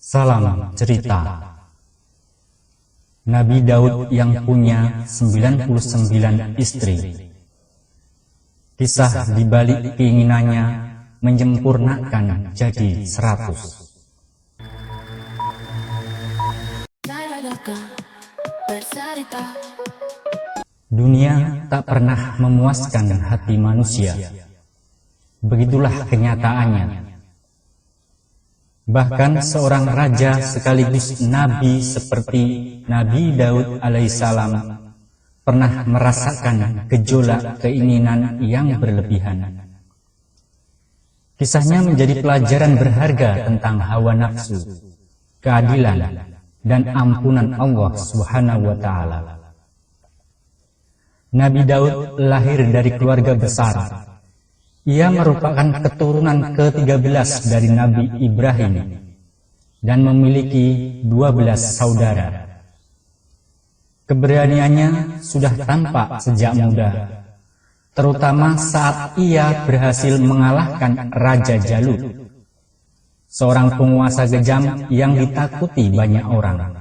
Salam cerita. Nabi Daud yang punya 99 istri. Kisah di balik keinginannya menyempurnakan jadi 100. Dunia tak pernah memuaskan hati manusia. Begitulah kenyataannya. Bahkan seorang raja sekaligus nabi seperti Nabi Daud alaihissalam pernah merasakan gejolak keinginan yang berlebihan. Kisahnya menjadi pelajaran berharga tentang hawa nafsu, keadilan, dan ampunan Allah Subhanahu wa Ta'ala. Nabi Daud lahir dari keluarga besar. Ia merupakan keturunan ke-13 dari Nabi Ibrahim dan memiliki 12 saudara. Keberaniannya sudah tampak sejak muda, terutama saat ia berhasil mengalahkan Raja Jalut, seorang penguasa kejam yang ditakuti banyak orang.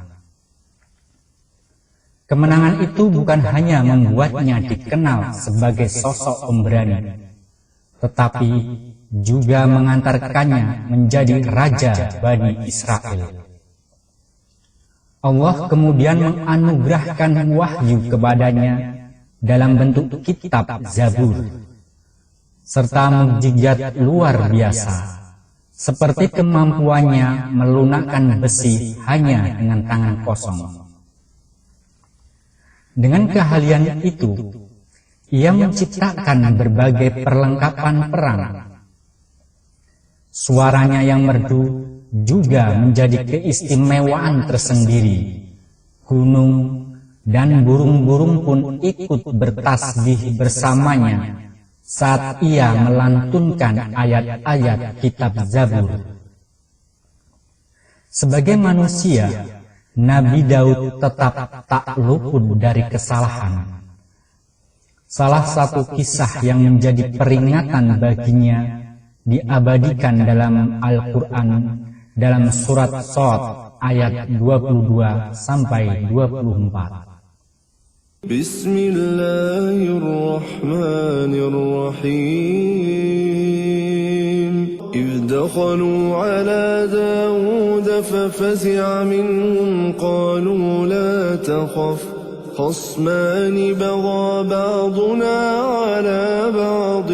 Kemenangan itu bukan hanya membuatnya dikenal sebagai sosok pemberani, tetapi juga mengantarkannya menjadi raja Bani Israel. Allah kemudian menganugerahkan wahyu kepadanya dalam bentuk kitab Zabur, serta mukjizat luar biasa, seperti kemampuannya melunakkan besi hanya dengan tangan kosong. Dengan keahlian itu, ia menciptakan berbagai perlengkapan perang. Suaranya yang merdu juga menjadi keistimewaan tersendiri. Gunung dan burung-burung pun ikut bertasbih bersamanya saat ia melantunkan ayat-ayat kitab Zabur. Sebagai manusia, Nabi Daud tetap tak luput dari kesalahan. Salah satu kisah yang menjadi peringatan baginya diabadikan dalam Al-Quran dalam surat Shad ayat 22 sampai 24. Bismillahirrahmanirrahim. إذ دخلوا على داود ففزع منهم قالوا لا تخف خصمان بغى بعضنا على بعض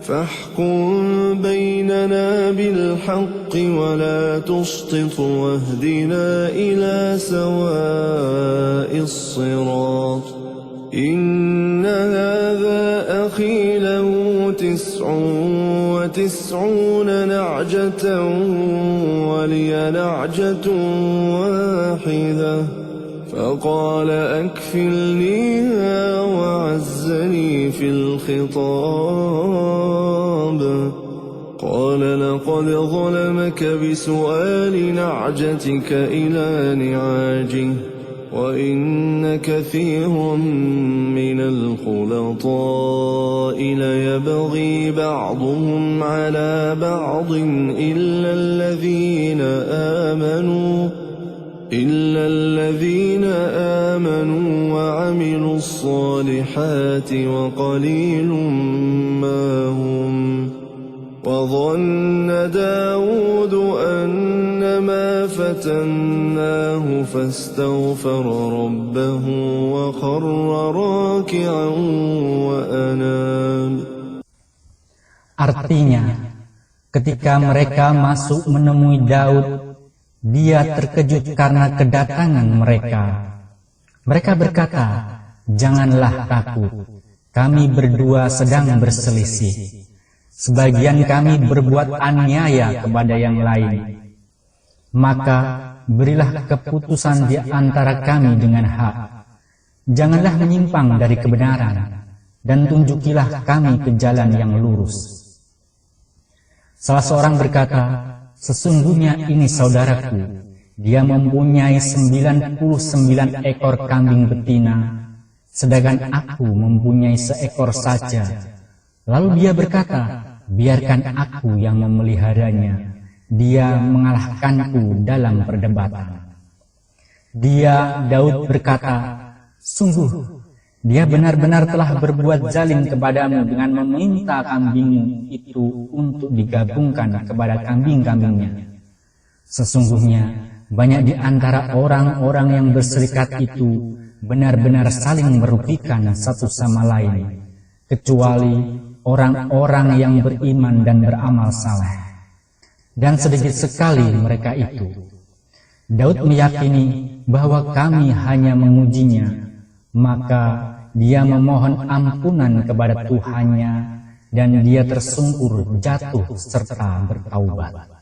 فاحكم بيننا بالحق ولا تشطط واهدنا إلى سواء الصراط إن هذا أخي له 99 نعجة ولي نعجة واحدة فقال أكفلنيها وعزني في الخطاب قال لقد ظلمك بسؤال نعجتك إلى نعاجه وإن كثير من الخلطاء ليبغي بعضهم على بعض إلا الذين آمنوا وعملوا الصالحات وقليل ما هم وظن داود أنما فتناه فاستغفر ربه وخر راكعا وأناب. Artinya, ketika mereka masuk menemui Daud, dia terkejut karena kedatangan mereka. Mereka berkata, "Janganlah takut, kami berdua sedang berselisih. Sebagian kami berbuat aniaya kepada yang lain. Maka berilah keputusan di antara kami dengan hak. Janganlah menyimpang dari kebenaran, dan tunjukilah kami ke jalan yang lurus." Salah seorang berkata, "Sesungguhnya ini saudaraku, dia mempunyai 99 ekor kambing betina, sedangkan aku mempunyai seekor saja. Lalu dia berkata, biarkan aku yang memeliharanya. Dia mengalahkanku dalam perdebatan. Dia, Daud, berkata, sungguh, dia benar-benar telah berbuat zalim kepadamu dengan meminta kambingmu itu untuk digabungkan kepada kambing-kambingnya. Sesungguhnya, banyak di antara orang-orang yang berserikat itu benar-benar saling merugikan satu sama lain, kecuali orang-orang yang beriman dan beramal saleh. Dan sedikit sekali mereka itu. Daud meyakini bahwa kami hanya mengujinya, maka dia memohon ampunan kepada Tuhannya dan dia tersungkur, jatuh, serta bertaubat.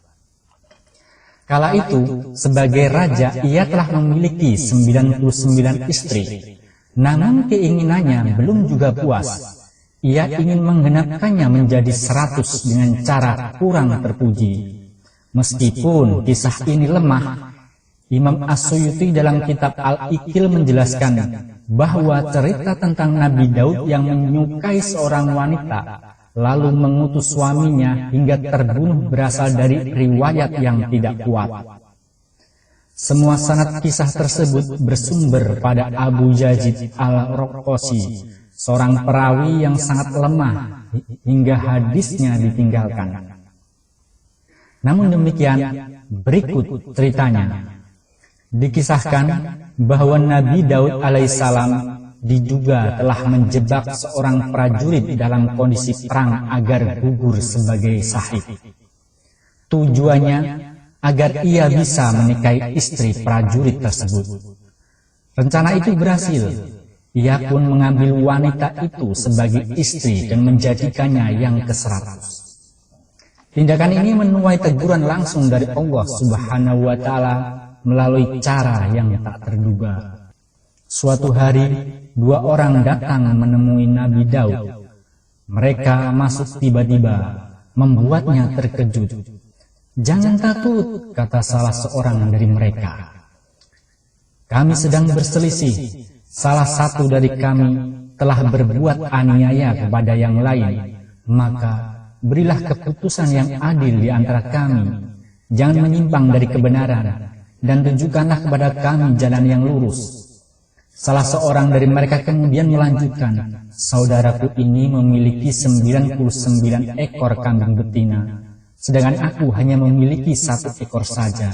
Kala itu, sebagai raja, ia telah memiliki 99 istri. Namun keinginannya belum juga puas. Ia ingin menggenapkannya menjadi 100 dengan cara kurang terpuji. Meskipun kisah ini lemah, Imam As-Suyuti dalam kitab Al-Iqil menjelaskan bahwa cerita tentang Nabi Daud yang menyukai seorang wanita lalu mengutus suaminya hingga terbunuh berasal dari riwayat yang tidak kuat. Semua sanad kisah tersebut bersumber pada Abu Yazid Al-Raqasi, seorang perawi yang sangat lemah hingga hadisnya ditinggalkan. Namun demikian, berikut ceritanya. Dikisahkan bahwa Nabi Daud alaihissalam diduga telah menjebak seorang prajurit dalam kondisi perang agar gugur sebagai syahid. Tujuannya agar ia bisa menikahi istri prajurit tersebut. Rencana itu berhasil. Ia pun mengambil wanita itu sebagai istri dan menjadikannya yang ke-100. Tindakan ini menuai teguran langsung dari Allah Subhanahu wa Ta'ala melalui cara yang tak terduga. Suatu hari, 2 orang datang menemui Nabi Daud. Mereka masuk tiba-tiba, membuatnya terkejut. "Jangan takut," kata salah seorang dari mereka. "Kami sedang berselisih. Salah satu dari kami telah berbuat aniaya kepada yang lain. Maka berilah keputusan yang adil di antara kami. Jangan menyimpang dari kebenaran, dan tunjukkanlah kepada kami jalan yang lurus." Salah seorang dari mereka kemudian melanjutkan, "Saudaraku ini memiliki 99 ekor kambing betina, sedangkan aku hanya memiliki 1 ekor saja."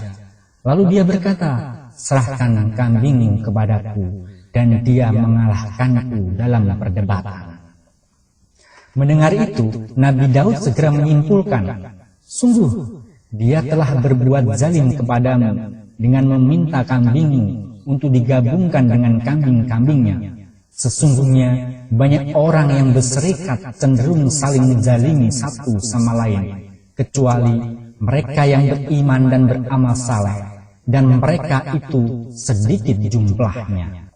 Lalu dia berkata, "Serahkan kambingmu kepadaku," dan dia mengalahkanku dalam perdebatan. Mendengar itu, Nabi Daud segera menyimpulkan, "Sungguh, dia telah berbuat zalim kepadamu dengan meminta kambingmu untuk digabungkan dengan kambing-kambingnya. Sesungguhnya banyak orang yang berserikat cenderung saling menzalimi satu sama lain, kecuali mereka yang beriman dan beramal saleh, dan mereka itu sedikit jumlahnya."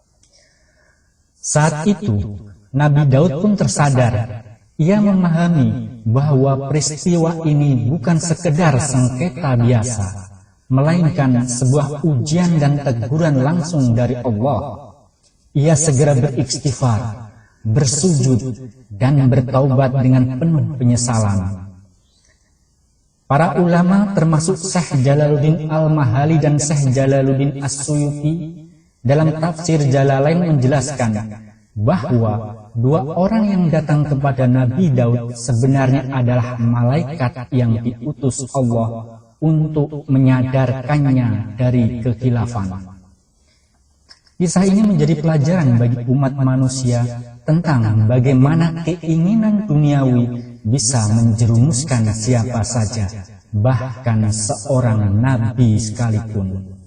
Saat itu, Nabi Daud pun tersadar. Ia memahami bahwa peristiwa ini bukan sekedar sengketa biasa, melainkan sebuah ujian dan teguran langsung dari Allah. Ia segera beristighfar, bersujud, dan bertaubat dengan penuh penyesalan. Para ulama termasuk Syekh Jalaluddin Al-Mahali dan Syekh Jalaluddin As-Suyuti dalam tafsir Jalalain menjelaskan bahwa 2 orang yang datang kepada Nabi Daud sebenarnya adalah malaikat yang diutus Allah untuk menyadarkannya dari kekhilafan. Kisah ini menjadi pelajaran bagi umat manusia tentang bagaimana keinginan duniawi bisa menjerumuskan siapa saja, bahkan seorang nabi sekalipun.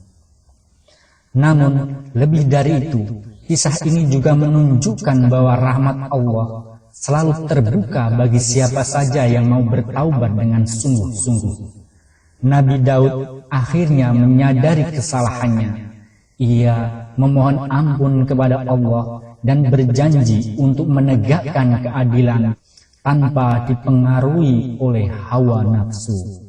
Namun, lebih dari itu, kisah ini juga menunjukkan bahwa rahmat Allah selalu terbuka bagi siapa saja yang mau bertaubat dengan sungguh-sungguh. Nabi Daud akhirnya menyadari kesalahannya. Ia memohon ampun kepada Allah dan berjanji untuk menegakkan keadilan tanpa dipengaruhi oleh hawa nafsu.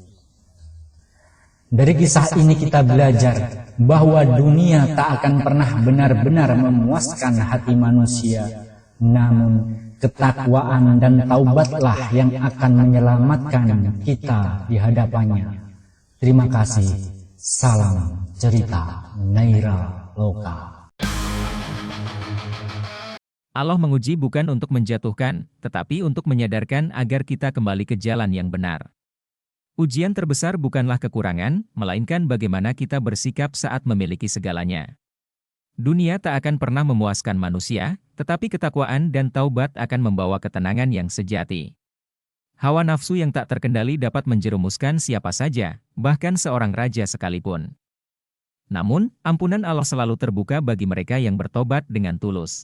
Dari kisah ini kita belajar bahwa dunia tak akan pernah benar-benar memuaskan hati manusia, namun ketakwaan dan taubatlah yang akan menyelamatkan kita di hadapannya. Terima kasih. Salam cerita Naira Loka. Allah menguji bukan untuk menjatuhkan, tetapi untuk menyadarkan agar kita kembali ke jalan yang benar. Ujian terbesar bukanlah kekurangan, melainkan bagaimana kita bersikap saat memiliki segalanya. Dunia tak akan pernah memuaskan manusia, tetapi ketakwaan dan taubat akan membawa ketenangan yang sejati. Hawa nafsu yang tak terkendali dapat menjerumuskan siapa saja, bahkan seorang raja sekalipun. Namun, ampunan Allah selalu terbuka bagi mereka yang bertobat dengan tulus.